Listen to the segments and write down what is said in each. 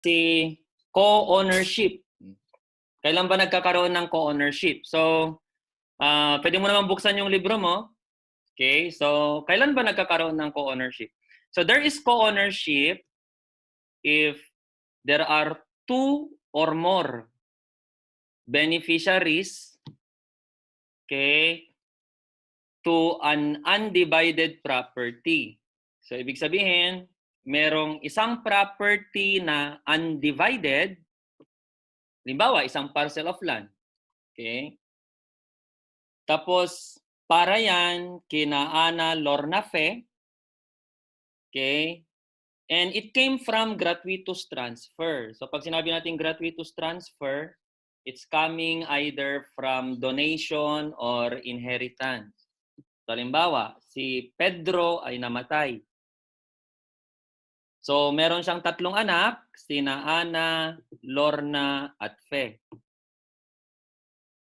si co-ownership. Kailan ba nagkakaroon ng co-ownership? So, pwede mo naman buksan yung libro mo. Okay, so kailan ba nagkakaroon ng co-ownership? So there is co-ownership if there are two or more beneficiaries, okay, to an undivided property. So ibig sabihin, merong isang property na undivided, halimbawa, isang parcel of land. Okay? Tapos, para yan kina Ana Lorna Fe, okay? And it came from gratuitous transfer. So pag sinabi natin gratuitous transfer, it's coming either from donation or inheritance. So halimbawa, si Pedro ay namatay. So meron siyang tatlong anak, sina Ana, Lorna, at Fe.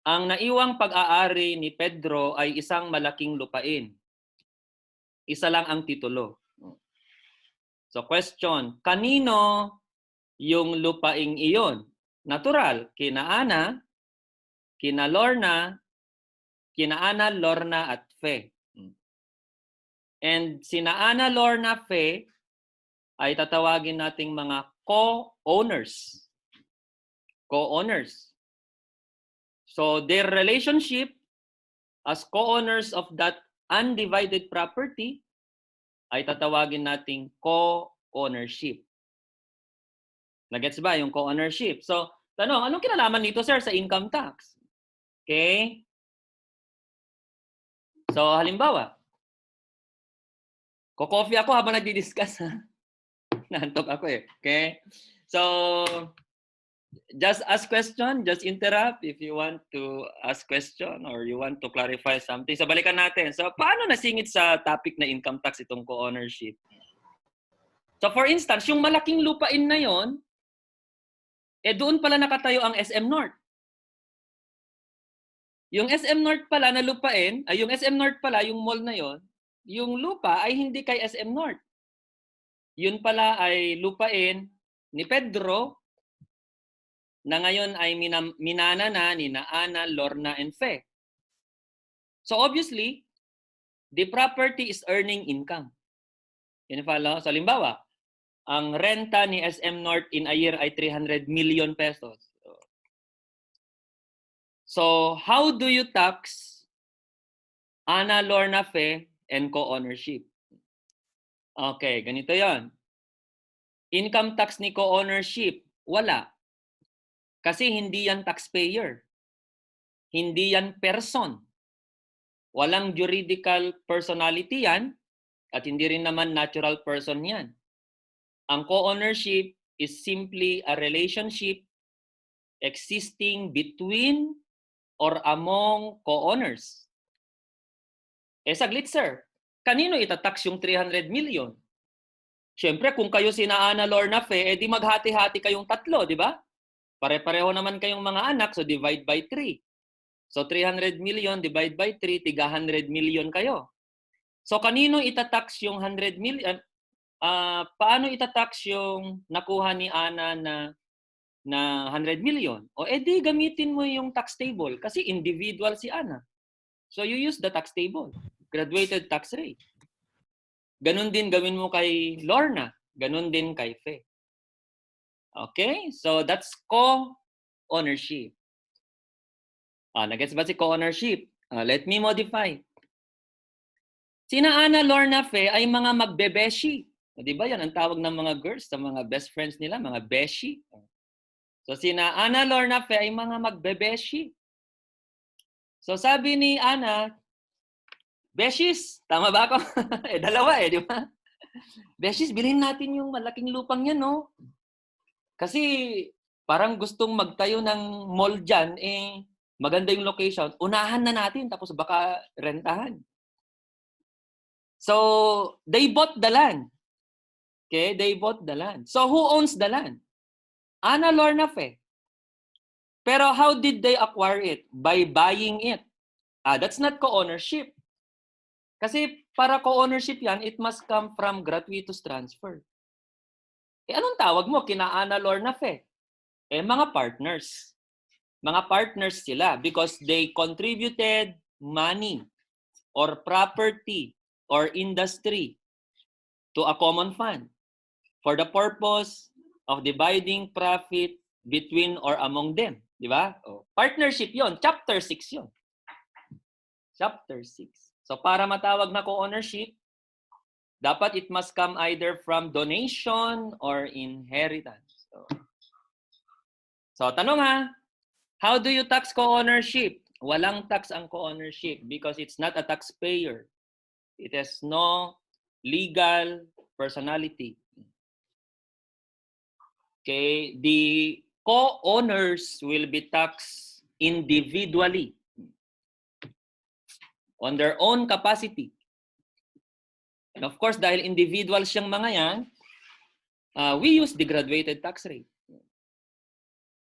Ang naiwang pag-aari ni Pedro ay isang malaking lupain. Isa lang ang titulo. So question, kanino yung lupaing iyon? Natural, kina Ana, kina Lorna, at Fe. And sina Ana, Lorna, Fe ay tatawagin nating mga co-owners. Co-owners. So their relationship as co-owners of that undivided property ay tatawagin nating co-ownership. Nagets ba yung co-ownership? So, tanong, anong kinalaman nito, sir, sa income tax? Okay? So, halimbawa, ko-coffee ako habang nagdi-discuss, ha? Naantok ako eh. Okay? So, just ask question, just interrupt if you want to ask question or you want to clarify something. So, balikan natin. So, paano nasingit sa topic na income tax itong co-ownership? So, for instance, yung malaking lupain na yon, doon pala nakatayo ang SM North. Yung SM North pala na lupain, yung SM North pala, yung mall na yon, yung lupa ay hindi kay SM North. Yun pala ay lupain ni Pedro na ngayon ay minana na ni Ana, Lorna, and Fe. So obviously, the property is earning income. Yan follow? So halimbawa, ang renta ni SM North in a year ay 300 million pesos. So how do you tax Ana, Lorna, Fe, and co-ownership? Okay, ganito yon. Income tax ni co-ownership, wala. Kasi hindi yan taxpayer. Hindi yan person. Walang juridical personality yan at hindi rin naman natural person yan. Ang co-ownership is simply a relationship existing between or among co-owners. Saglit sir, kanino itatax yung 300 million? Siyempre, kung kayo sina Ana, Lorna, Fe, di maghati-hati kayong tatlo, di ba? Pare-pareho naman kayong mga anak, so divide by 3. So 300 million divide by 3, tiga 100 million kayo. So kanino itatax yung 100 million? Paano itatax yung nakuha ni Ana na 100 million? O edi gamitin mo yung tax table kasi individual si Ana. So you use the tax table, graduated tax rate. Ganun din gawin mo kay Lorna, ganun din kay Fe. Okay? So that's co-ownership. Nagets ba si co-ownership? Let me modify. Sina Ana, Lorna, Fe ay mga magbebeshi. Di ba yan ang tawag ng mga girls sa mga best friends nila, mga beshi. So sina Ana, Lorna, Fe ay mga magbebeshi. So sabi ni Ana, Beshis, tama ba ako? Dalawa di ba? Beshis, bilhin natin yung malaking lupang yan, no? Kasi parang gustong magtayo ng mall dyan, maganda yung location, unahan na natin tapos baka rentahan. So, they bought the land. Okay, they bought the land. So, who owns the land? Ana, Lorna, Fe. Pero how did they acquire it? By buying it. That's not co-ownership. Kasi para co-ownership yan, it must come from gratuitous transfer. Anong tawag mo kina Ana Lorna Fe? Mga partners. Mga partners sila because they contributed money or property or industry to a common fund for the purpose of dividing profit between or among them. Di ba? Partnership yon. Chapter 6 yon. Chapter 6. So para matawag na co-ownership, dapat it must come either from donation or inheritance. So tanong ha, how do you tax co-ownership? Walang tax ang co-ownership because it's not a taxpayer. It has no legal personality. Okay, the co-owners will be taxed individually on their own capacity. And of course, dahil individuals siyang mga yan, we use the graduated tax rate.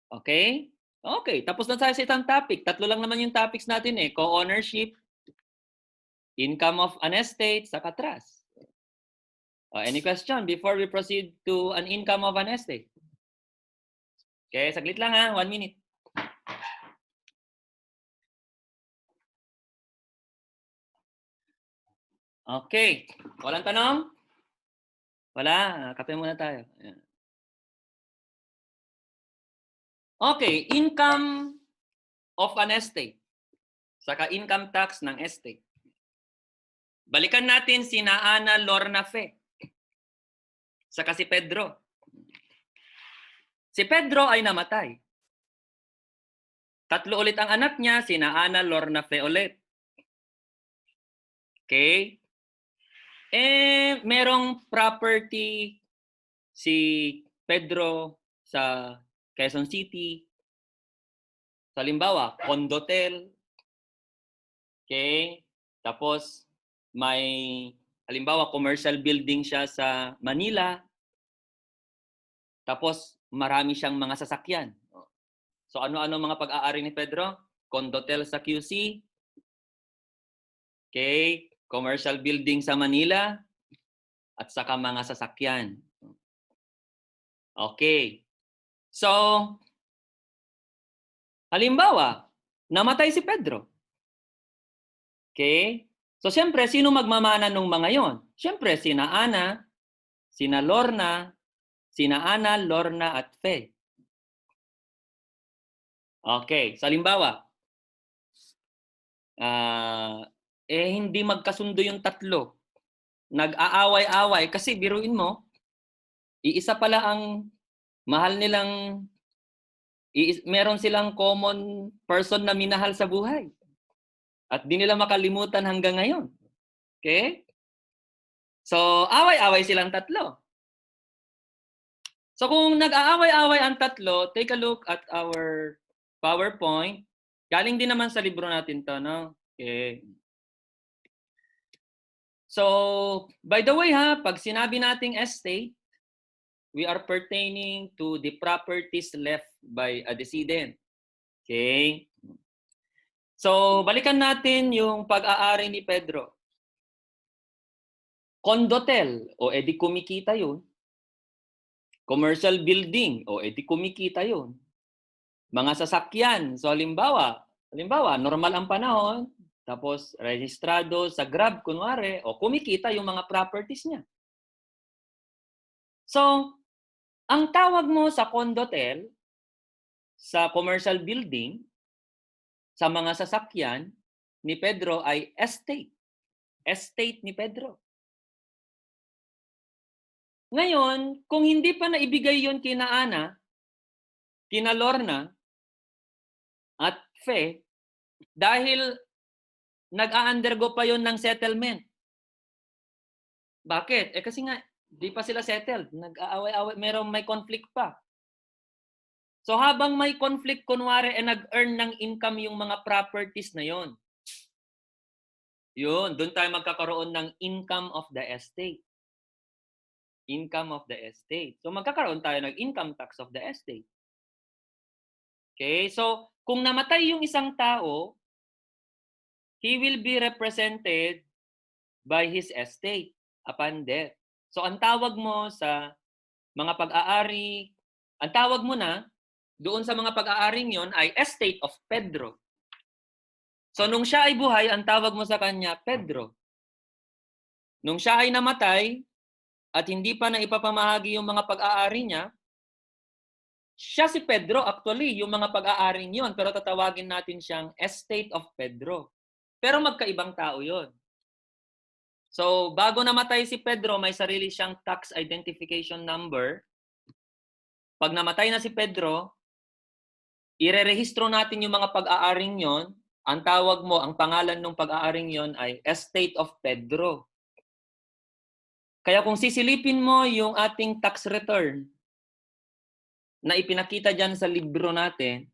Okay? Okay, tapos na tayo sa isang topic. 3 lang naman yung topics natin co-ownership, income of an estate, saka trust. Any question before we proceed to an income of an estate? Okay, saglit lang ha, 1 minute. Okay, walang tanong? Wala, kape muna tayo. Okay, income of an estate. Saka income tax ng estate. Balikan natin sina Ana Lorna Fe. Saka si Pedro. Si Pedro ay namatay. 3 ulit ang anak niya, sina Ana Lorna Fe ulit. Okay? Merong property si Pedro sa Quezon City. Sa halimbawa, condotel. Okay? Tapos, may halimbawa, commercial building siya sa Manila. Tapos, marami siyang mga sasakyan. So, ano-ano mga pag-aari ni Pedro? Condotel sa QC. Okay? Commercial building sa Manila. At saka mga sasakyan. Okay. So, halimbawa, namatay si Pedro. Okay? So, siyempre, sino magmamana nung mga yon? Siyempre, sina Ana, sina Lorna, sina Ana, Lorna, at Fe. Okay. So, halimbawa, hindi magkasundo yung 3. Nag-aaway-away. Kasi, biruin mo, iisa pala ang mahal nilang, meron silang common person na minahal sa buhay. At di nila makalimutan hanggang ngayon. Okay? So, away-away silang 3. So, kung nag-aaway-away ang 3, take a look at our PowerPoint. Galing din naman sa libro natin to, no? Okay. So, by the way ha, pag sinabi nating estate, we are pertaining to the properties left by a decedent. Okay? So, balikan natin yung pag-aari ni Pedro. Condotel, edi kumikita yun. Commercial building, edi kumikita yun. Mga sasakyan, so halimbawa, normal ang panahon, tapos rehistrado sa Grab, kunwari, kumikita yung mga properties niya. So, ang tawag mo sa condotel, sa commercial building, sa mga sasakyan ni Pedro ay estate. Estate ni Pedro. Ngayon, kung hindi pa naibigay yon kina Ana, kina Lorna, at Fe, dahil nag-a-undergo pa yon ng settlement. Bakit? Kasi nga, di pa sila settled. Nag-aaway-away, may conflict pa. So habang may conflict, kunwari, nag-earn ng income yung mga properties na yon. Yun, doon tayo magkakaroon ng income of the estate. Income of the estate. So magkakaroon tayo ng income tax of the estate. Okay, so kung namatay yung isang tao, he will be represented by his estate upon death. So ang tawag mo sa mga pag-aari, ang tawag mo na doon sa mga pag-aaring yon ay estate of Pedro. So nung siya ay buhay, ang tawag mo sa kanya Pedro. Nung siya ay namatay at hindi pa na ipapamahagi yung mga pag-aari niya, siya si Pedro actually, yung mga pag-aaring yon, pero tatawagin natin siyang estate of Pedro. Pero magkaibang tao yon. So bago namatay si Pedro, may sarili siyang tax identification number. Pag namatay na si Pedro, irerehistro natin yung mga pag-aaring yon. Ang tawag mo, ang pangalan ng pag-aaring yon ay Estate of Pedro. Kaya kung sisilipin mo yung ating tax return na ipinakita dyan sa libro natin,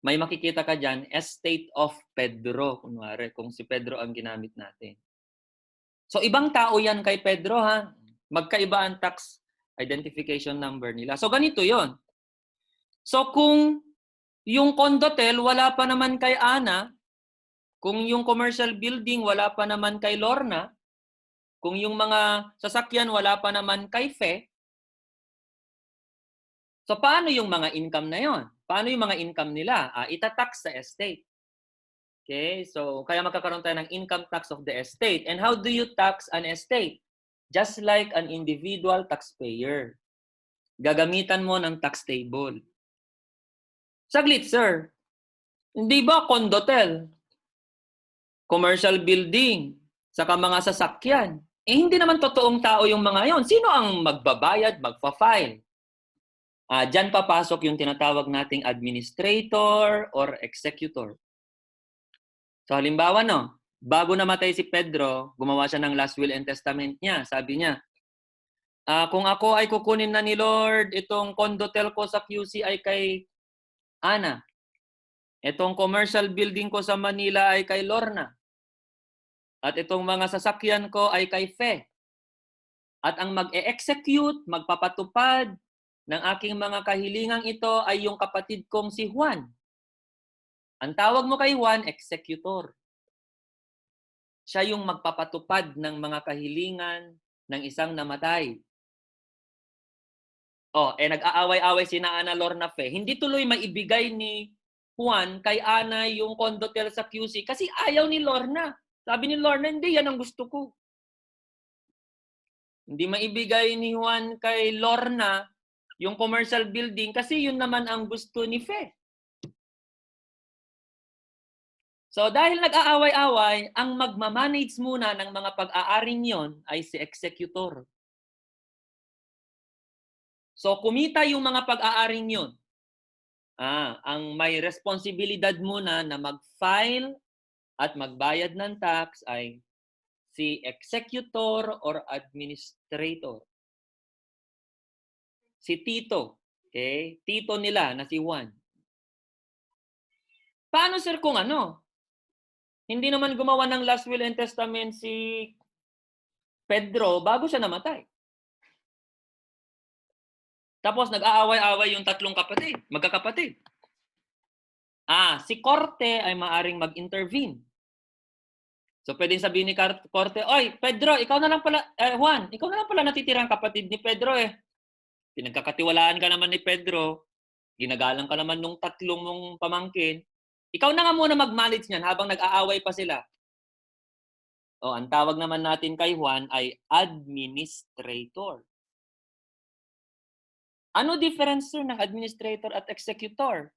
may makikita ka dyan, Estate of Pedro. Kunwari, kung si Pedro ang ginamit natin. So, ibang tao yan kay Pedro, ha? Magkaiba ang tax identification number nila. So, ganito yon. So, kung yung condotel wala pa naman kay Ana, kung yung commercial building wala pa naman kay Lorna, kung yung mga sasakyan wala pa naman kay Fe, so paano yung mga income na yon? Paano yung mga income nila? Itatax sa estate. Okay, so kaya magkakaroon tayo ng income tax of the estate. And how do you tax an estate? Just like an individual taxpayer. Gagamitan mo ng tax table. Saglit, sir. Hindi ba condotel, commercial building, saka mga sasakyan? Hindi naman totoong tao yung mga yon. Sino ang magbabayad, magpa-file? Diyan papasok yung tinatawag nating administrator or executor. So halimbawa, no, bago namatay si Pedro, gumawa siya ng last will and testament niya. Sabi niya, kung ako ay kukunin na ni Lord, itong condotel ko sa QC ay kay Ana. Itong commercial building ko sa Manila ay kay Lorna. At itong mga sasakyan ko ay kay Fe. At ang mag-e-execute, magpapatupad ng aking mga kahilingang ito ay yung kapatid kong si Juan. Ang tawag mo kay Juan, executor. Siya yung magpapatupad ng mga kahilingan ng isang namatay. Nag-aaway-away sina Ana Lorna Fe. Hindi tuloy maibigay ni Juan kay Ana yung condotel sa QC kasi ayaw ni Lorna. Sabi ni Lorna, hindi, yan ang gusto ko. Hindi maibigay ni Juan kay Lorna yung commercial building kasi yun naman ang gusto ni Fe. So dahil nag-aaway-away, ang magmamanage muna ng mga pag-aaring yon ay si executor. So kumita yung mga pag-aaring yon. Ang may responsibilidad muna na mag-file at magbayad ng tax ay si executor or administrator. Si Tito. Okay? Tito nila na si Juan. Paano sir kung ano? Hindi naman gumawa ng last will and testament si Pedro bago siya namatay. Tapos nag-aaway-away yung tatlong kapatid, magkakapatid. Si Korte ay maaring mag-intervene. So pwedeng sabihin ni Korte, oy, Pedro, ikaw na lang pala, Juan, ikaw na lang pala natitirang kapatid ni Pedro eh. Pinagkakatiwalaan ka naman ni Pedro, ginagalang ka naman nung tatlong mong pamangkin. Ikaw na nga muna mag-manage niyan habang nag-aaway pa sila. Ang tawag naman natin kay Juan ay administrator. Ano difference sir ng administrator at executor?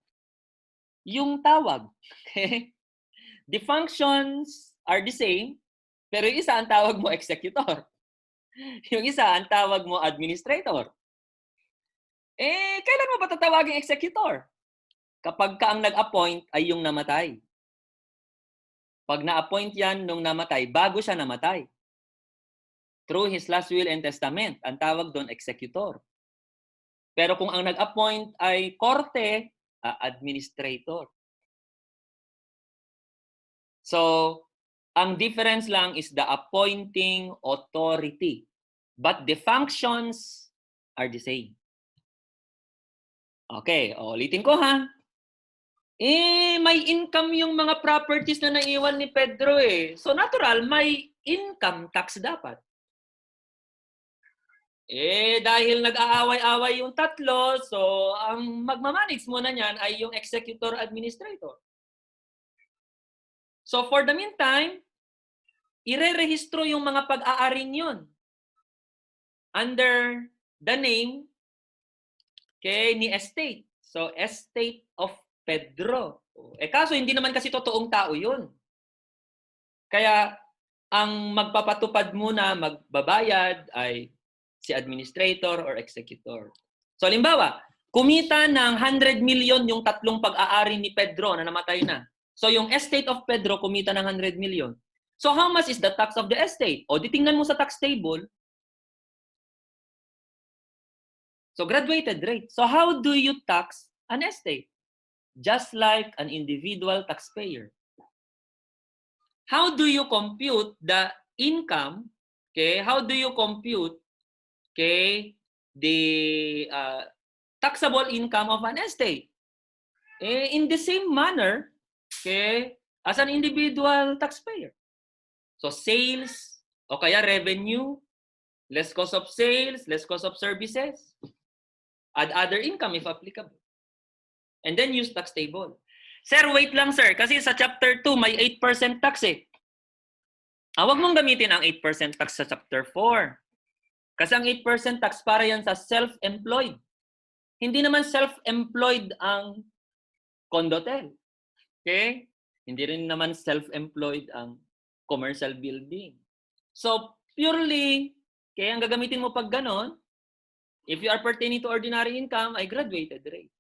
Yung tawag. Okay? The functions are the same, pero yung isa ang tawag mo executor. Yung isa ang tawag mo administrator. Kailan mo ba tatawagin executor? Kapag ka ang nag-appoint ay yung namatay. Pag na-appoint yan nung namatay, bago siya namatay. Through his last will and testament, ang tawag doon executor. Pero kung ang nag-appoint ay korte, administrator. So, ang difference lang is the appointing authority. But the functions are the same. Okay, ulitin ko ha. May income yung mga properties na naiwan ni Pedro eh. So natural, may income tax dapat. Dahil nag-aaway-away yung tatlo, so ang magmamanage muna niyan ay yung executor administrator. So for the meantime, ire-rehistro yung mga pag-aaring yun under the name ni estate. So estate of Pedro. Kaso hindi naman kasi totoong tao yun. Kaya ang magpapatupad muna, magbabayad ay si administrator or executor. So halimbawa, kumita ng 100 million yung tatlong pag-aari ni Pedro na namatay na. So yung estate of Pedro kumita ng 100 million. So how much is the tax of the estate? O di tingnan mo sa tax table. So graduated rate. So how do you tax an estate? Just like an individual taxpayer. How do you compute the income? Okay, how do you compute the taxable income of an estate? In the same manner, as an individual taxpayer. So sales, o kaya revenue, less cost of sales, less cost of services, add other income if applicable. And then use tax table. Sir, wait lang sir, kasi sa chapter 2 may 8% tax eh. Huwag mong gamitin ang 8% tax sa chapter 4. Kasi ang 8% tax para yan sa self-employed. Hindi naman self-employed ang condotel. Okay? Hindi rin naman self-employed ang commercial building. So, purely, kaya ang gagamitin mo pag ganon, if you are pertaining to ordinary income, ay graduated rate.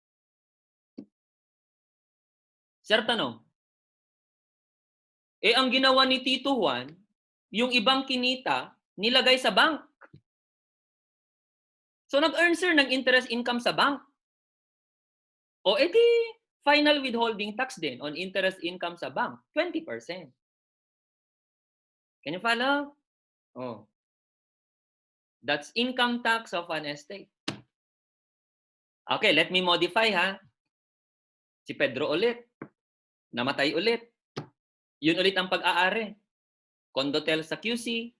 Sir, tanong. Ang ginawa ni Tito Juan, yung ibang kinita, nilagay sa bank. So, nag-earn sir ng interest income sa bank. O edi, final withholding tax din on interest income sa bank, 20%. Can you follow? Oh. That's income tax of an estate. Okay, let me modify ha. Si Pedro ulit. Namatay ulit. Yun ulit ang pag-aari. Condotel sa QC,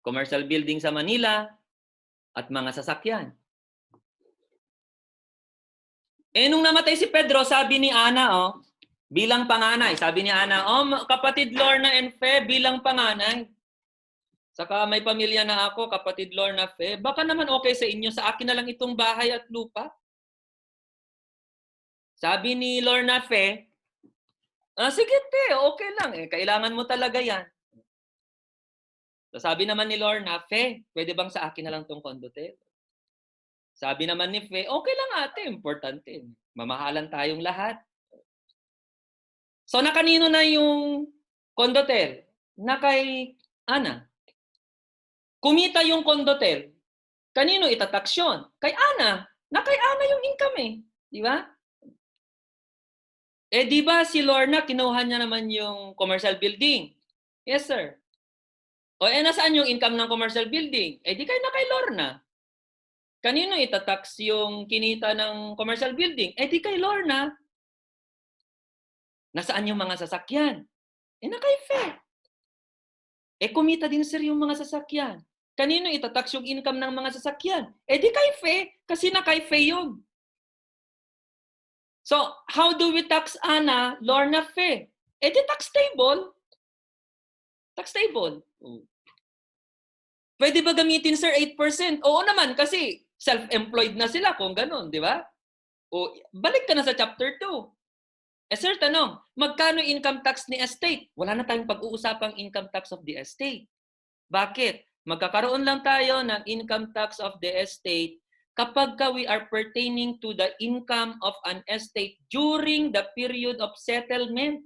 commercial building sa Manila, at mga sasakyan. Nung namatay si Pedro, sabi ni Ana, bilang panganay, sabi ni Ana, kapatid Lorna and Fe, bilang panganay. Saka may pamilya na ako, kapatid Lorna, Fe, baka naman okay sa inyo, sa akin na lang itong bahay at lupa. Sabi ni Lorna, Fe, sige te, okay lang kailangan mo talaga yan. So sabi naman ni Lorna, Fe, pwede bang sa akin na lang tong condotel? Sabi naman ni Fe, okay lang ate, importante. Mamahalan tayong lahat. So na kanino na yung condotel? Na kay Ana. Kumita yung condotel, kanino itatax yun? Kay Ana. Na kay Ana yung income eh. Di ba? Di ba si Lorna, kinuha niya naman yung commercial building? Yes, sir. Nasaan yung income ng commercial building? Di kayo na kay Lorna. Kanino itatax yung kinita ng commercial building? Di kay Lorna. Nasaan yung mga sasakyan? Na kay Fe. Kumita din sir yung mga sasakyan. Kanino itatax yung income ng mga sasakyan? Di kay Fe, kasi na kay Fe yun. So, how do we tax Ana, Lorna, Fe? Di tax table. Tax table. Pwede ba gamitin, sir, 8%? Oo naman, kasi self-employed na sila kung ganun, di ba? Balik ka na sa chapter 2. Sir, tanong, magkano income tax ni estate? Wala na tayong pag-uusapang income tax of the estate. Bakit? Magkakaroon lang tayo ng income tax of the estate kapag we are pertaining to the income of an estate during the period of settlement.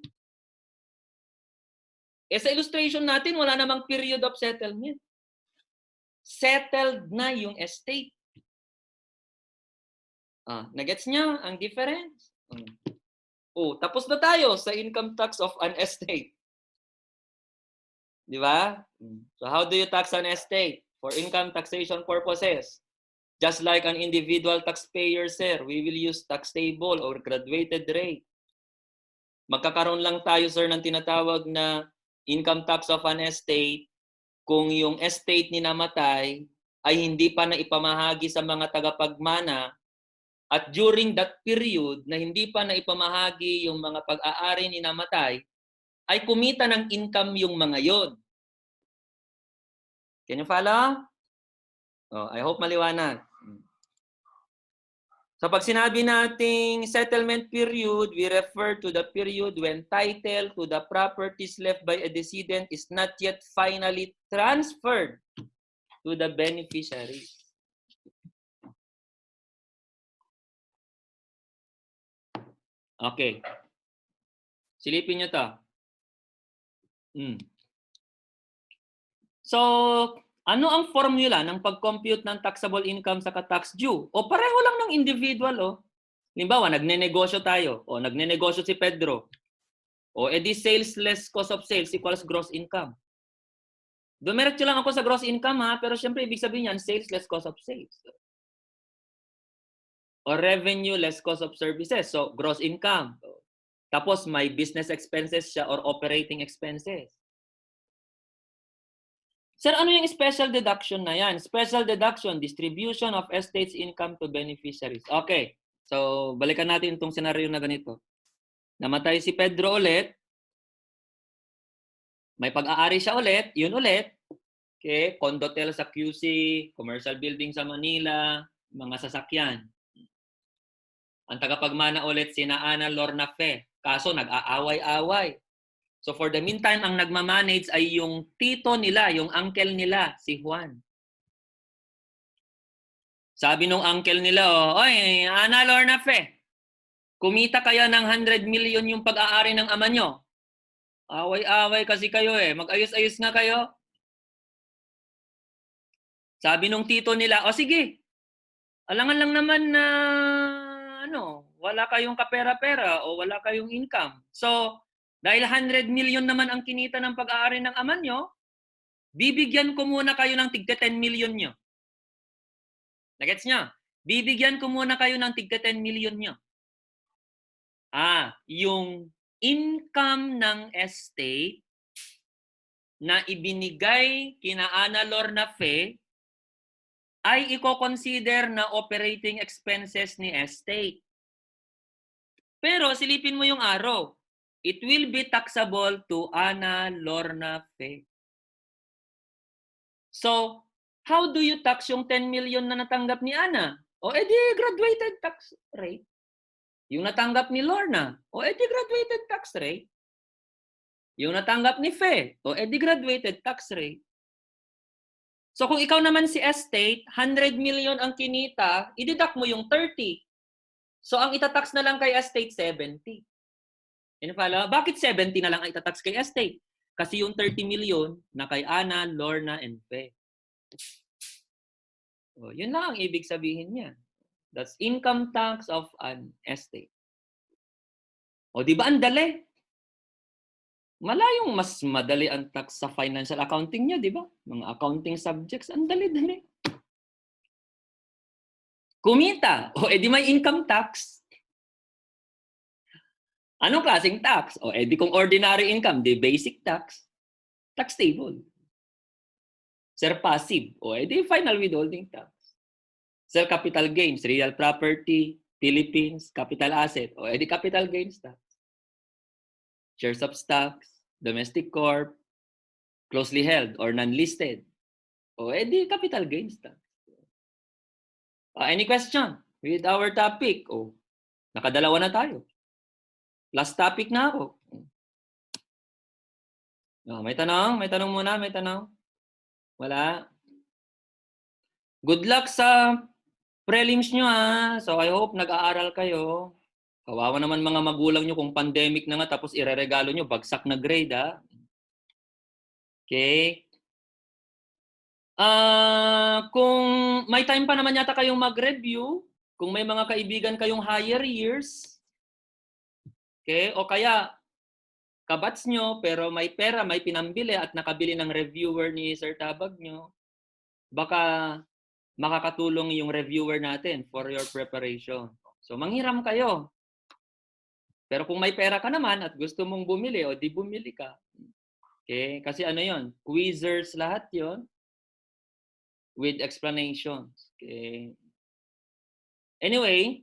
Sa illustration natin, wala namang period of settlement. Settled na yung estate. Nagets niya ang difference? Tapos na tayo sa income tax of an estate. Di ba? So how do you tax an estate? For income taxation purposes. Just like an individual taxpayer, sir, we will use tax table or graduated rate. Magkakaroon lang tayo, sir, ng tinatawag na income tax of an estate kung yung estate ni namatay ay hindi pa naipamahagi sa mga tagapagmana at during that period na hindi pa naipamahagi yung mga pag-aari ni namatay, ay kumita ng income yung mga yon. Can you follow? Oh, I hope maliwanag. So pag sinabi nating settlement period, we refer to the period when title to the properties left by a decedent is not yet finally transferred to the beneficiary. Okay. Silipin nyo to. So, ano ang formula ng pag-compute ng taxable income sa tax due? O pareho lang ng individual, oh. Halimbawa, nagnenegosyo tayo, o nagnenegosyo si Pedro. O edi sales less cost of sales equals gross income. Dumiretso lang ako sa gross income, ha, pero syempre ibig sabihin yan, sales less cost of sales. O revenue less cost of services. So, gross income. Tapos may business expenses siya or operating expenses. Sir, ano yung special deduction na yan? Special deduction, distribution of estate's income to beneficiaries. Okay. So, balikan natin itong senaryo na ganito. Namatay si Pedro ulit. May pag-aari siya ulit. Yun ulit. Okay. Condotel sa QC, commercial building sa Manila, mga sasakyan. Ang tagapagmana ulit sina Ana Lorna Fe. Kaso nag-aaway-away. So for the meantime, ang nagmamanage ay yung tito nila, yung uncle nila, si Juan. Sabi nung uncle nila, oy, Ana Lorna Fe, kumita kayo ng 100 million yung pag-aari ng ama nyo. Away-away kasi kayo eh. Mag-ayos-ayos nga kayo. Sabi nung tito nila, sige, alangan lang naman na wala kayong kapera-pera o wala kayong income. So, dahil 100 million naman ang kinita ng pag-aari ng ama nyo, bibigyan ko muna kayo ng tigta 10 million nyo. Nagets nyo? Bibigyan ko muna kayo ng tigta 10 million nyo. Yung income ng estate na ibinigay kina Ana Lorna Fe ay i-consider na operating expenses ni estate. Pero silipin mo yung araw. It will be taxable to Ana Lorna Fe. So, how do you tax yung 10 million na natanggap ni Ana? Edi graduated tax rate. Yung natanggap ni Lorna, edi graduated tax rate. Yung natanggap ni Fe, edi graduated tax rate. So kung ikaw naman si estate, 100 million ang kinita, i-deduct mo yung 30. So ang itatax na lang kay estate, 70. Bakit 70 na lang ang itatax kay estate? Kasi yung 30 million na kay Ana, Lorna, and Fe. Yun lang ang ibig sabihin niya. That's income tax of an estate. Di ba ang dali? Malayong mas madali ang tax sa financial accounting niya, di ba? Mga accounting subjects, ang dali-dali. Kumita, edi may income tax. Anong klaseng tax? Edi kung ordinary income, di basic tax. Tax table. Sir passive, edi final withholding tax. Sir capital gains, real property, Philippines, capital asset, edi capital gains tax. Shares of stocks, domestic corp, closely held or non-listed, edi capital gains tax. Any question with our topic? Nakadalawa na tayo. Last topic na ako. May tanong? May tanong muna? May tanong? Wala? Good luck sa prelims nyo, ha. So I hope nag-aaral kayo. Kawawa naman mga magulang nyo kung pandemic na nga tapos ireregalo nyo, bagsak na grade, ha. Okay. Kung may time pa naman yata kayong mag-review, kung may mga kaibigan kayong higher years, okay, o kaya kabats nyo pero may pera, may pinambili at nakabili ng reviewer ni Sir Tabag nyo, baka makakatulong yung reviewer natin for your preparation. So manghiram kayo. Pero kung may pera ka naman at gusto mong bumili, di bumili ka. Okay? Kasi yon, quizzers lahat yon. with explanations. Okay. Anyway,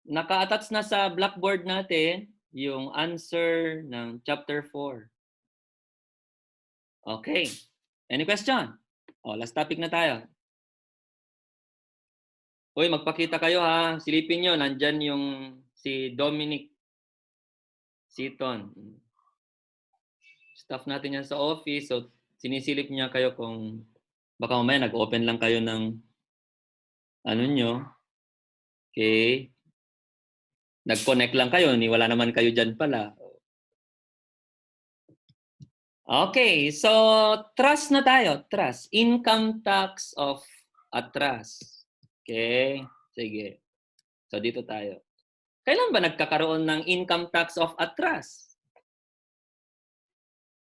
naka-attach na sa blackboard natin yung answer ng chapter 4. Okay. Any question? Last topic na tayo. Uy, magpakita kayo ha. Silipin nyo, nandyan yung si Dominic Seaton. Staff natin yan sa office. So, sinisilip niya kayo kung baka mamaya nag-open lang kayo ng ano nyo. Okay. Nag-connect lang kayo. Wala naman kayo dyan pala. Okay. So, trust na tayo. Trust. Income tax of atras. Okay. Sige. So, dito tayo. Kailan ba nagkakaroon ng income tax of atras?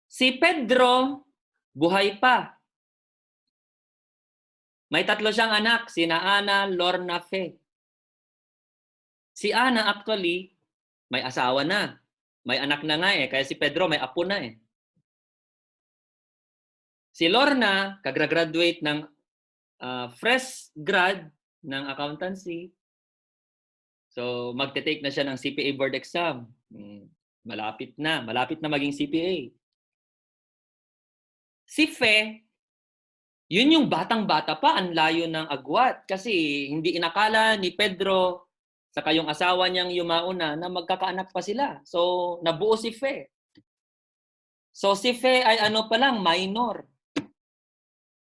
Si Pedro, buhay pa. May 3 siyang anak, sina Ana, Lorna, Fe. Si Ana actually, may asawa na. May anak na nga kaya si Pedro may apo na Si Lorna, kagraduate ng fresh grad ng accountancy. So, magte-take na siya ng CPA board exam. Malapit na maging CPA. Si Fe, yun yung batang-bata pa, ang layo ng agwat. Kasi hindi inakala ni Pedro, saka yung asawa niyang yumauna, na magkakaanak pa sila. So, nabuo si Fe. So, si Fe ay ano pa lang, minor.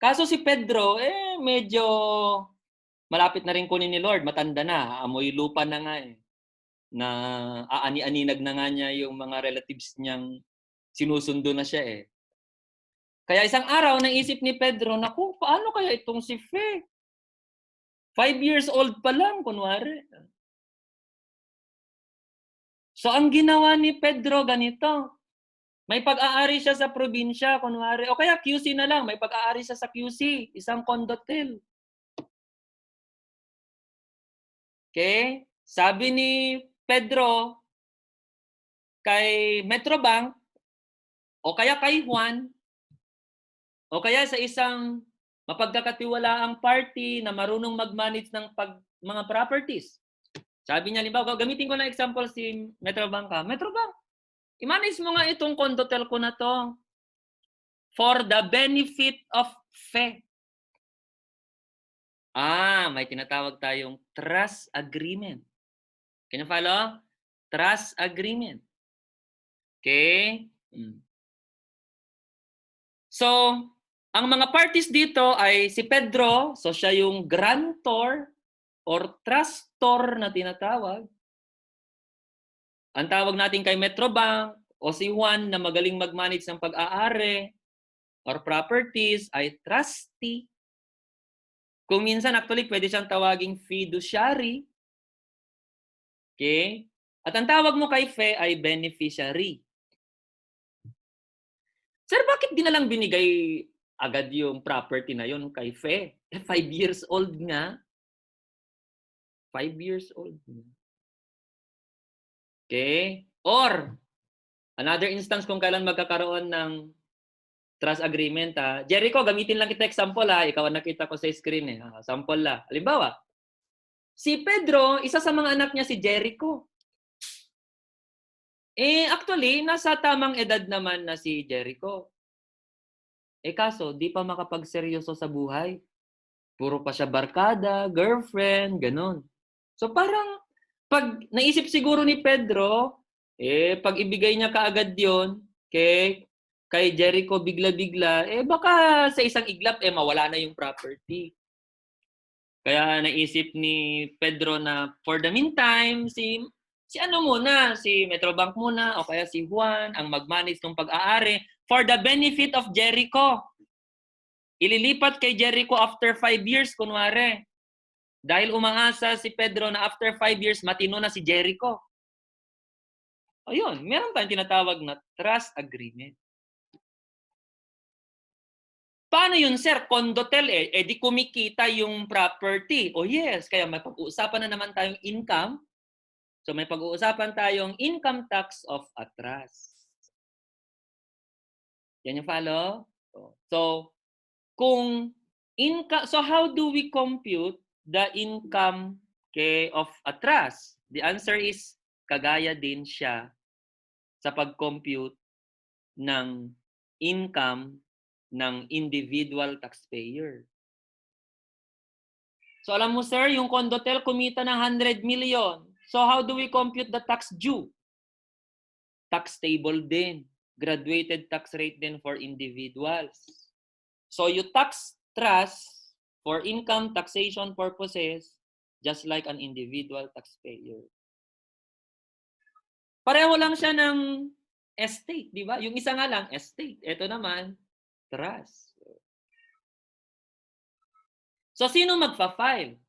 Kaso si Pedro, medyo malapit na rin kunin ni Lord. Matanda na, amoy lupa na nga Na aani-aninag na nga niya yung mga relatives niyang sinusundo na siya Kaya isang araw, naisip ni Pedro, naku, paano kaya itong si Fe? 5 years old pa lang, kunwari. So, ang ginawa ni Pedro, ganito. May pag-aari siya sa probinsya, kunwari. O kaya QC na lang, may pag-aari siya sa QC, isang condotel. Okay? Sabi ni Pedro kay Metrobank, o kaya kay Juan, o kaya sa isang mapagkakatiwalaang party na marunong mag-manage ng mga properties. Sabi niya, limbawa, gamitin ko na example si Metrobank. Metrobank, i-manage mo nga itong condotel ko na to for the benefit of Fe. May tinatawag tayong trust agreement. Can you follow? Trust agreement. Okay? So, ang mga parties dito ay si Pedro, so siya yung grantor or trustor na tinatawag. Ang tawag natin kay Metrobank o si Juan na magaling mag-manage ng pag-aari or properties ay trustee. Kung minsan actually pwede siyang tawaging fiduciary. Okay? At ang tawag mo kay Fe ay beneficiary. Sir, bakit di na lang binigay agad yung property na yun kay Fe? 5 years old nga. 5 years old nga. Okay? Or, another instance kung kailan magkakaroon ng trust agreement. Jericho, gamitin lang kita example Ikaw ang nakita ko sa screen Sample la. Halimbawa, si Pedro, isa sa mga anak niya si Jericho. Actually, nasa tamang edad naman na si Jericho. Kaso, di pa makapagseryoso sa buhay. Puro pa siya barkada, girlfriend, ganun. So parang, pag naisip siguro ni Pedro, pag ibigay niya kaagad yon kay Jericho bigla-bigla, baka sa isang iglap, mawala na yung property. Kaya naisip ni Pedro na for the meantime, si Metrobank muna o kaya si Juan ang mag-manage ng pag-aari for the benefit of Jericho. Ililipat kay Jericho after 5 years, kunwari. Dahil umaasa si Pedro na after 5 years, matino na si Jericho. Ayun, meron tayong tinatawag na trust agreement. Paano yun, sir? Condotel di kumikita yung property. Yes, kaya may pag-uusapan na naman tayong income. So may pag-uusapan tayong income tax of atras. Yan yung follow? So, kung So how do we compute the income of a trust? The answer is kagaya din siya sa pag-compute ng income ng individual taxpayer. So alam mo sir, yung Condotel kumita ng 100 million. So how do we compute the tax due? Tax table din. Graduated tax rate din for individuals. So you tax trust for income taxation purposes just like an individual taxpayer. Pareho lang siya ng estate, di ba? Yung isa nga lang, estate. Ito naman, trust. So, sino magpa-file?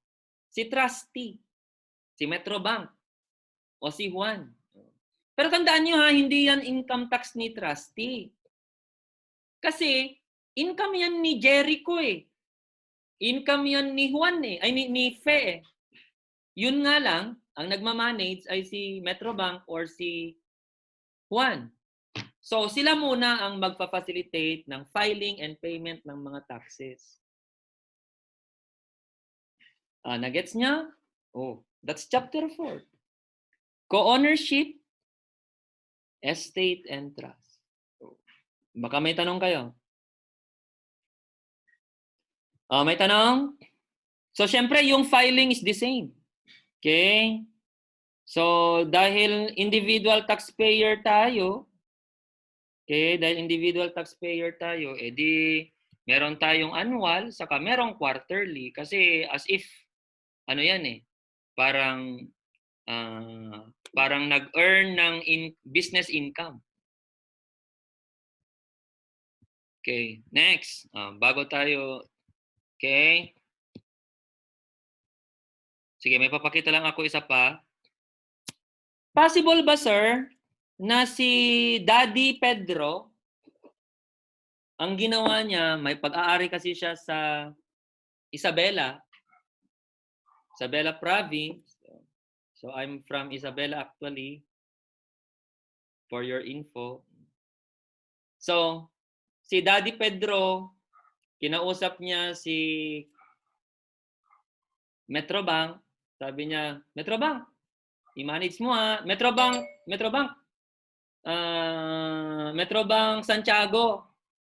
Si trustee, si Metrobank, o si Juan. Pero tandaan nyo ha, hindi yan income tax ni trustee. Kasi, income yan ni Jericho eh. Income yan ni Juan eh. Ay, ni Fe eh. Yun nga lang, ang nagmamanage ay si Metrobank or si Juan. So, sila muna ang magpa-facilitate ng filing and payment ng mga taxes. Nagets niya? Oh, that's chapter 4. Co-ownership, estate, and trust. Baka may tanong kayo. May tanong? So, syempre, yung filing is the same. Okay? So, dahil individual taxpayer tayo, edi meron tayong annual, saka merong quarterly. Kasi as if, yan eh, parang nag-earn ng business income. Okay, next. Bago tayo, okay. Sige, may papakita lang ako isa pa. Possible ba, sir, na si Daddy Pedro, ang ginawa niya, may pag-aari kasi siya sa Isabela province. So I'm from Isabela actually, for your info. So, si Daddy Pedro, kinausap niya si Metrobank. Sabi niya, Metrobank, i-manage mo ha. Metrobank Santiago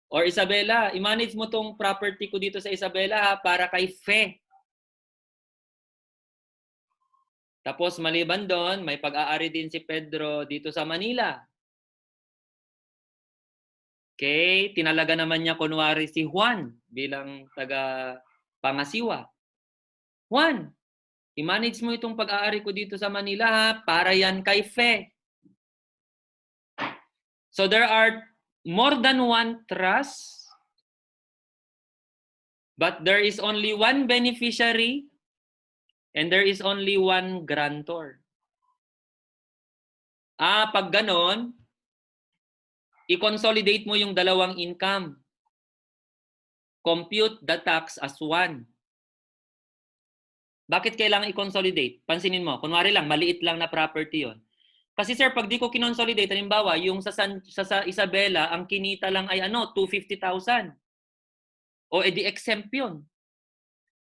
or Isabela, i-manage mo tong property ko dito sa Isabela ha, para kay Fe. Tapos maliban doon, may pag-aari din si Pedro dito sa Manila. Okay, tinalaga naman niya kunwari si Juan bilang taga-pangasiwa. Juan, i-manage mo itong pag-aari ko dito sa Manila ha, para yan kay Fe. So there are more than one trust, but there is only one beneficiary and there is only one grantor. Pag ganon, i-consolidate mo yung dalawang income. Compute the tax as one. Bakit kailangan i-consolidate? Pansinin mo, kunwari lang, maliit lang na property yon. Kasi sir, pag di ko kinonsolidate, halimbawa, yung sa Isabela, ang kinita lang ay 250,000. O edi exempt yun.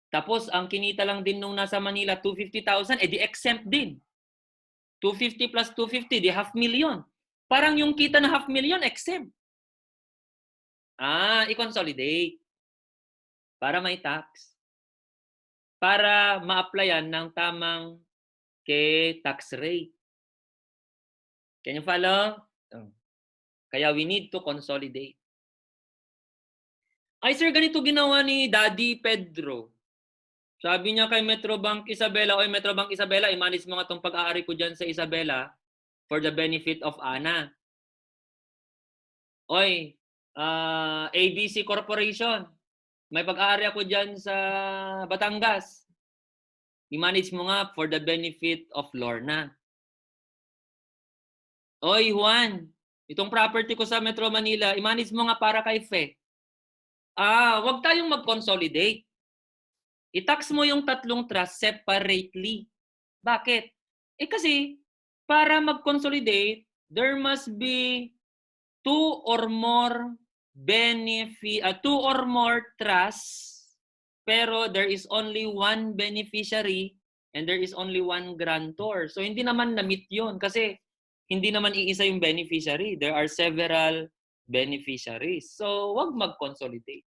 Tapos, ang kinita lang din nung nasa Manila, 250,000, edi exempt din. 250 plus 250, di 500,000. Parang yung kita na 500,000, exempt. I-consolidate. Para may tax. Para ma-applyan ng tamang tax rate. Can you follow? Kaya we need to consolidate. Ay sir, ganito ginawa ni Daddy Pedro. Sabi niya kay Metrobank Isabela, oy Metrobank Isabela, i-manage mo nga itong pag-aari ko dyan sa Isabela for the benefit of Ana. Oy, ABC Corporation, may pag-aari ako dyan sa Batangas. I-manage mo nga for the benefit of Lorna. Oy, Juan, itong property ko sa Metro Manila, i-manage mo nga para kay Fe. Wag tayong mag-consolidate. I-tax mo yung tatlong trust separately. Bakit? Kasi para mag-consolidate, there must be two or more trusts pero there is only one beneficiary and there is only one grantor. So hindi naman na-meet yun kasi hindi naman iisa yung beneficiary. There are several beneficiaries. So wag mag-consolidate.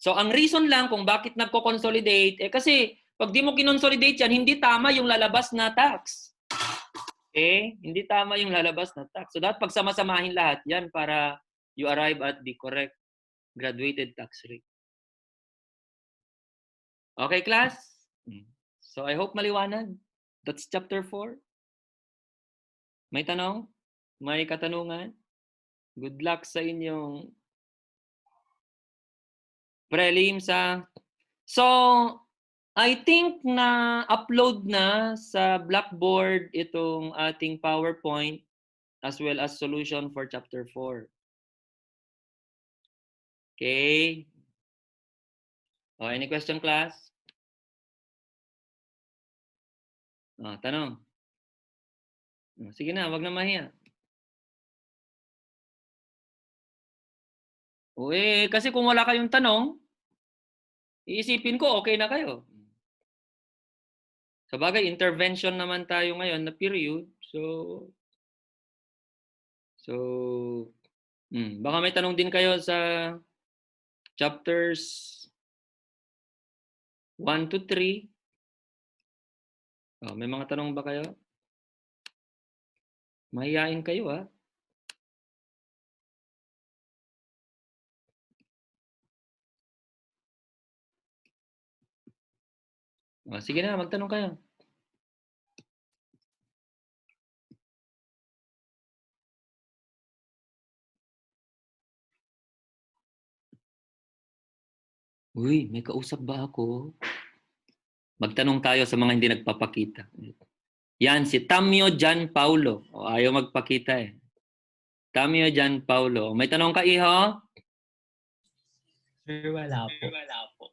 So ang reason lang kung bakit nagko-consolidate, kasi pag di mo kinonsolidate yan, hindi tama yung lalabas na tax. Okay? Hindi tama yung lalabas na tax. So dapat pagsama-samahin lahat yan para you arrive at the correct graduated tax rate. Okay, class? So I hope maliwanag. That's chapter 4. May tanong? May katanungan? Good luck sa inyong prelims. So, I think na upload na sa Blackboard itong ating PowerPoint as well as solution for chapter 4. Okay? Oh, any question, class? Oh, tanong. Sige na, wag na mahiya. Kasi kung wala kayong tanong, iisipin ko okay na kayo. Sabagay, intervention naman tayo ngayon na period. So, baka may tanong din kayo sa chapters 1 to 3. Oh, may mga tanong ba kayo? Mahiyain kayo, ha? Oh, sige na, magtanong kayo. Uy, may kausap ba ako? Magtanong tayo sa mga hindi nagpapakita. Yan, si Tamio Gian Paulo. O, ayaw magpakita eh. Tamio Gian Paulo. May tanong ka, iho? Sir, wala po.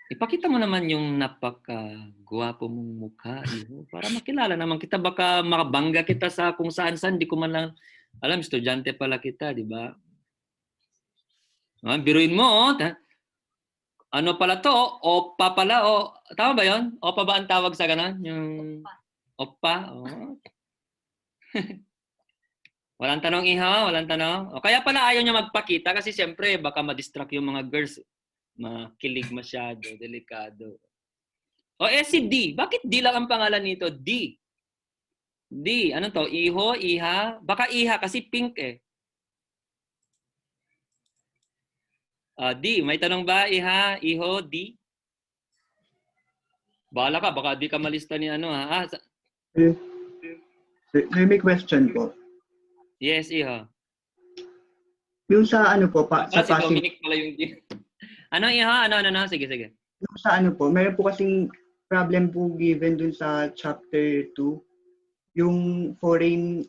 Ipakita mo naman yung napaka-guwapo mong mukha, iho. Para makilala naman kita. Baka makabangga kita sa kung saan-saan. Di ko man lang alam, estudyante pala kita, di ba? Biruin mo, oh. Ano pala to? Opa pala. Tama ba yon? Opa ba ang tawag sa ganon? Yung Opa. Oh. Walang tanong, iha? Walang tanong? O, kaya pala ayaw niya magpakita kasi siyempre baka ma-distract yung mga girls. Makilig masyado. Delikado. Si D. Bakit D lang ang pangalan nito? D. D. Ano to? Iho? Iha? Baka iha kasi pink eh. D. May tanong ba? Iha? Iho? D? Bahala ka. Baka di ka malista ni ano ha. May question po. Yes, iho. Yung sa ano po, Si sa passive, Dominic pala yung ano iha? Ano? Sige. yung sa ano po, meron po kasing problem po given dun sa chapter 2, yung foreign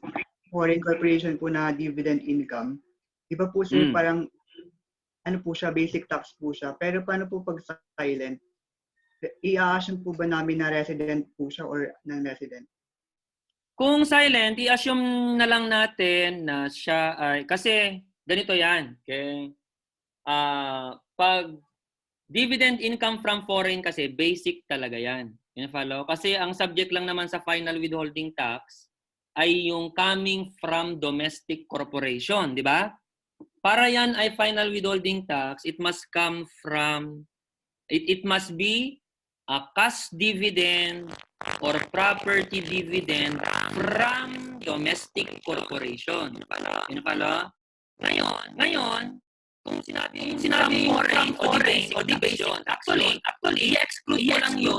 corporation po na dividend income. Di ba po sir, parang ano po siya, basic tax po siya. Pero paano po pag silent? I-assume po ba namin na resident po siya or non-resident? Kung silent, i-assume na lang natin na siya ay, kasi ganito yan. Okay? Pag dividend income from foreign kasi, basic talaga yan. Follow? Kasi ang subject lang naman sa final withholding tax ay yung coming from domestic corporation. Di ba? Para yan ay final withholding tax, it must come from, it must be a cash dividend or property dividend from domestic corporation. Follow? Ngayon, kung sinabi foreign o the basic actually, i-exclude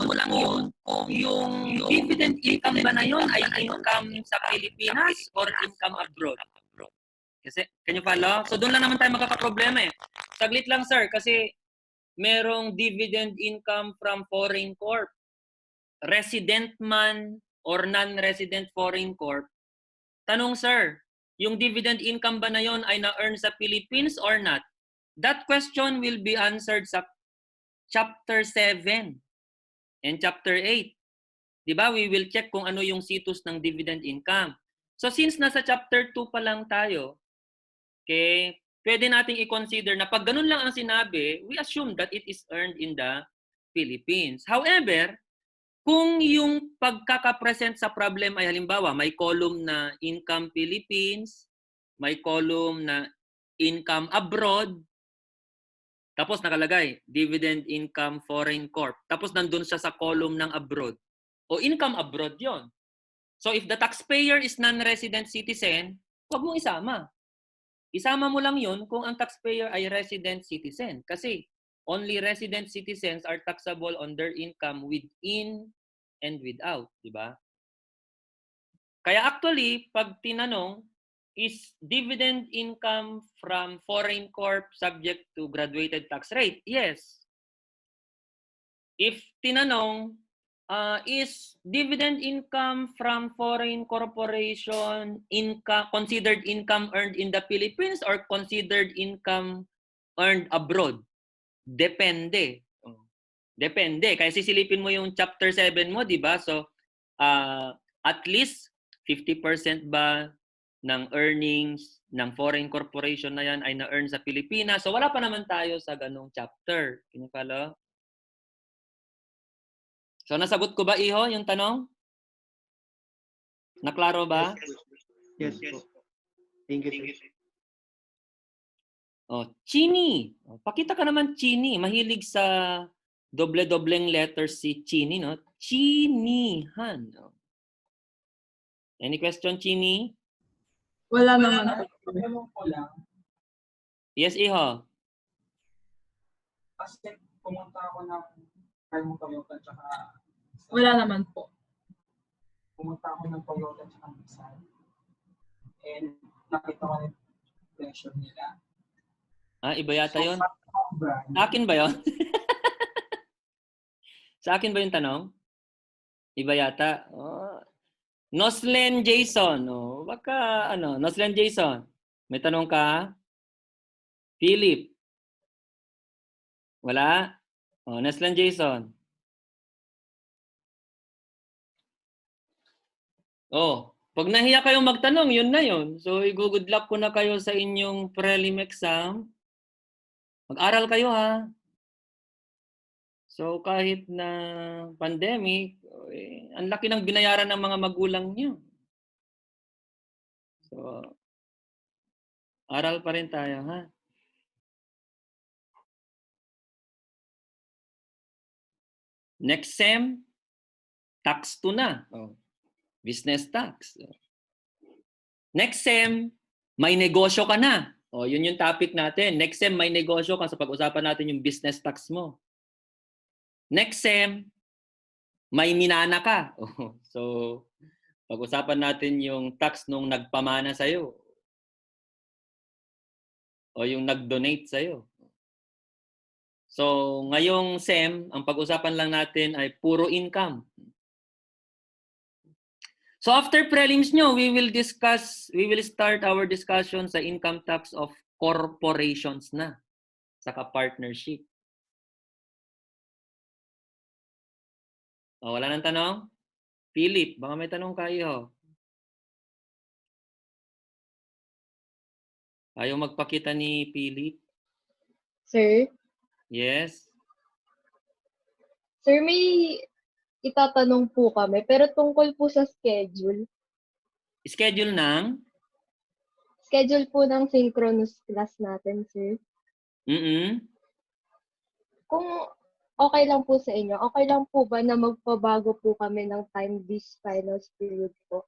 mo lang yun kung yung dividend income ba na yun ay income sa Pilipinas or income abroad. Kasi, can you follow? So, doon lang naman tayo magkakaproblema eh. Saglit lang, sir, kasi merong dividend income from foreign corp. Resident man or non-resident foreign corp. Tanong, sir, yung dividend income ba na yon ay na-earn sa Philippines or not? That question will be answered sa chapter 7 and chapter 8. Diba? We will check kung ano yung situs ng dividend income. So since nasa chapter 2 pa lang tayo, okay, pwede nating i-consider na pag ganun lang ang sinabi, we assume that it is earned in the Philippines. However, kung yung pagkakapresent sa problem ay halimbawa may column na income Philippines, may column na income abroad, tapos nakalagay dividend income foreign corp, tapos nandun siya sa column ng abroad, o income abroad yon. So if the taxpayer is non-resident citizen, huwag mong isama. Isama mo lang yun kung ang taxpayer ay resident citizen. Kasi only resident citizens are taxable on their income within and without, di ba? Kaya actually, pag tinanong, is dividend income from foreign corp subject to graduated tax rate? Yes. If tinanong, is dividend income from foreign corporation considered income earned in the Philippines or considered income earned abroad? Depende. Depende. Kaya sisilipin mo yung chapter 7 mo, di ba? So, at least 50% ba ng earnings ng foreign corporation na yan ay na-earn sa Pilipinas? So, wala pa naman tayo sa ganong chapter. Can you follow? So, nasagot ko ba, Iho, yung tanong? Naklaro ba? Yes po. Thank you, sir. Oh, Chini. Pakita ka naman, Chini. Mahilig sa doble-dobleng letters si Chini, no? Chinihan. Any question, Chini? Wala naman po. Yes, Iho. Kasi pumunta ako ng Toyota tsaka Wala naman po. pumunta ako ng Toyota tsaka Nissan. And nakita ko yung pressure nila. Iba yata yun. Brand, Sa akin ba yun? Sa akin ba yung tanong? Iba yata. Noslen Jason. Baka Noslen Jason. May tanong ka? Philip. Wala? Noslen Jason. Pag nahiya kayong magtanong, yun na yun. So, i-good luck ko na kayo sa inyong prelim exam. Mag-aral kayo, ha? So, kahit na pandemic, ang laki ng binayaran ng mga magulang niyo. So, aral pa rin tayo, ha? Next sem, tax 2 na. Business tax. Next sem, may negosyo ka na. Yun yung topic natin. Next sem, may negosyo ka. So, pag-usapan natin yung business tax mo. Next sem, may minana ka. So, pag-usapan natin yung tax nung nagpamana sa'yo. O yung nag-donate sa'yo. So, ngayong SEM, ang pag-usapan lang natin ay puro income. So, after prelims nyo, we will start our discussion sa income tax of corporations na. Saka partnership. Wala nang tanong? Philip, baka may tanong kayo. Ayaw magpakita ni Philip? Sir? Yes? Sir, may itatanong po kami, pero tungkol po sa schedule. Schedule ng? Schedule po ng synchronous class natin, sir. Kung okay lang po sa inyo, okay lang po ba na magpabago po kami ng time this finals period po?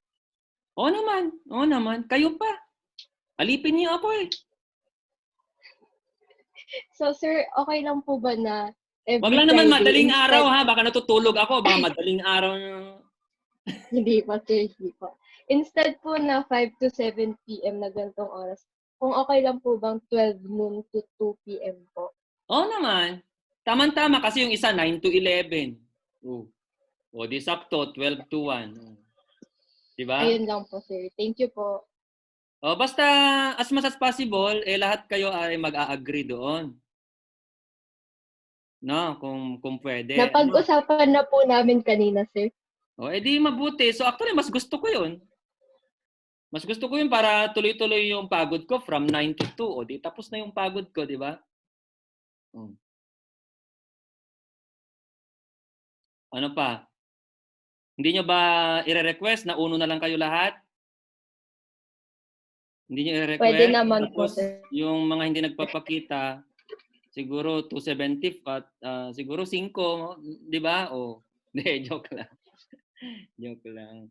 Oo naman. Kayo pa. Alipin niyo ako eh. So, sir, okay lang po ba na Wag lang naman Friday madaling instead- araw ha. Baka natutulog ako. Baka madaling araw na... Hindi po, sir. Hindi po. Instead po na 5 to 7 p.m. na ganitong oras, kung okay lang po bang 12 noon to 2 p.m. po? Oo naman. Tama-tama kasi yung isa 9 to 11. Di sakto 12 to 1. Diba? Ayun lang po, sir. Thank you po. Basta as much as possible, lahat kayo ay mag-a-agree doon. No, kung pwede. Napag-usapan na po namin kanina, sir. Di mabuti. So actually, mas gusto ko yun. Mas gusto ko yun para tuloy-tuloy yung pagod ko from 9 to 2. O di tapos na yung pagod ko, di ba? Ano pa? Hindi nyo ba i-request na uno na lang kayo lahat? Hindi nyo i-request? Pwede naman po, Tapos, sir. yung mga hindi nagpapakita, siguro 270 at siguro 5, di ba? O, hindi, joke lang. Joke lang.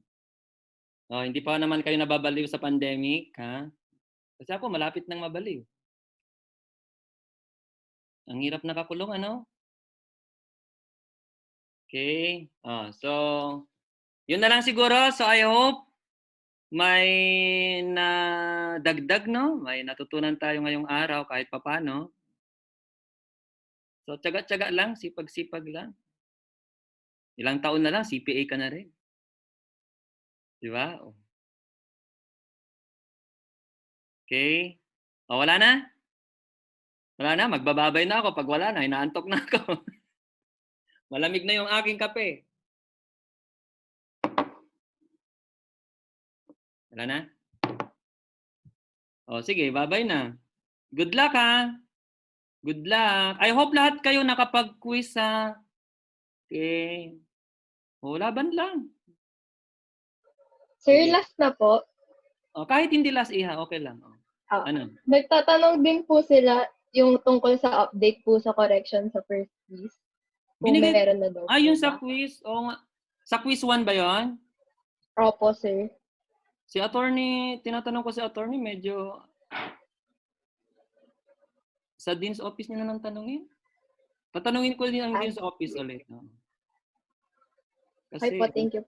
Oh, hindi pa naman kayo nababaliw sa pandemic, ha? Kasi ako, malapit nang mabaliw. Ang hirap nakakulong, ano? Okay. So, yun na lang siguro. So, I hope may nadagdag, no? May natutunan tayo ngayong araw kahit papano. So, tsaga-tsaga lang, sipag-sipag lang. Ilang taon na lang, CPA ka na rin. Di ba? Okay. Wala na? Wala na, magbababay na ako. Pag wala na, inaantok na ako. Malamig na yung aking kape. Wala na? Sige, babay na. Good luck, ha? Good luck. I hope lahat kayo nakapag-quiz, ha? Okay. Laban lang. Sir, Sige. last na po. Kahit hindi last, iha, okay lang. Ano? Nagtatanong din po sila yung tungkol sa update po sa correction sa first quiz. Kung meron na daw. Yung sa quiz. Sa quiz 1 ba yun? Opo, sir. Si attorney, tinatanong ko si attorney, medyo sa dean's office niya na nang tanungin. Tatanungin ko din ang dean's office ulit. Hi po, thank you.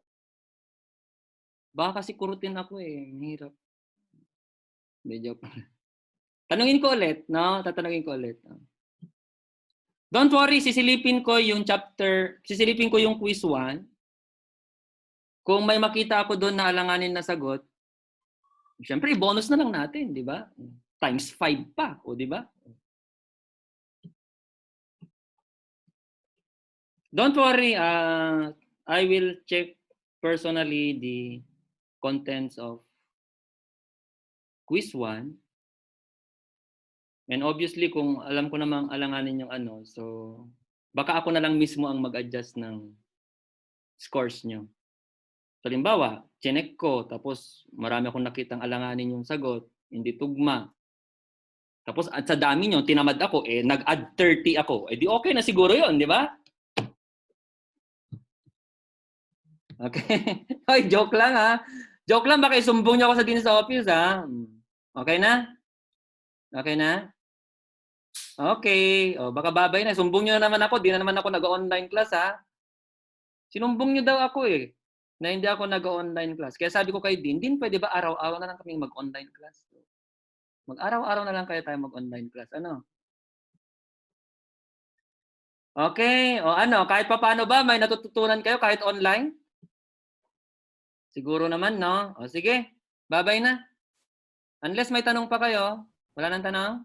Baka kasi kurutin ako mahirap. Medyo. Tanungin ko ulit, no? Tatanungin ko ulit. Don't worry, sisilipin ko yung quiz 1. Kung may makita ako doon na alanganin na sagot, siyempre, bonus na lang natin, di ba? Times 5 pa, di ba? Don't worry, I will check personally the contents of quiz 1. And obviously, kung alam ko namang alanganin yung so baka ako na lang mismo ang mag-adjust ng scores nyo. So, halimbawa, chinek ko, tapos marami akong nakitang alanganin yung sagot, hindi tugma. Tapos at sa dami nyo, tinamad ako, nag-add 30 ako. Di okay na siguro yon, di ba? Okay. Ay, joke lang, ha? Joke lang, baka isumbong niyo ako sa dean's office, ha? Okay na? Okay na? Okay. Baka babay na. Sumbong niyo na naman ako. Di na naman ako nag-online class, ha? Sinumbong niyo daw ako, na hindi ako nag-online class. Kaya sabi ko kay Dean, pwede ba araw-araw na lang kaming mag-online class? Mag-araw-araw na lang kaya tayo mag-online class. Ano? Okay. Kahit pa paano ba, may natututunan kayo kahit online? Siguro naman, no? Sige. Bye-bye na. Unless may tanong pa kayo. Wala nang tanong?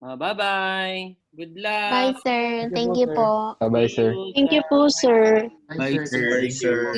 Bye-bye. Good luck. Bye, sir. Thank you po. Bye-bye, sir. Thank you po, sir. Bye, sir. Bye, sir.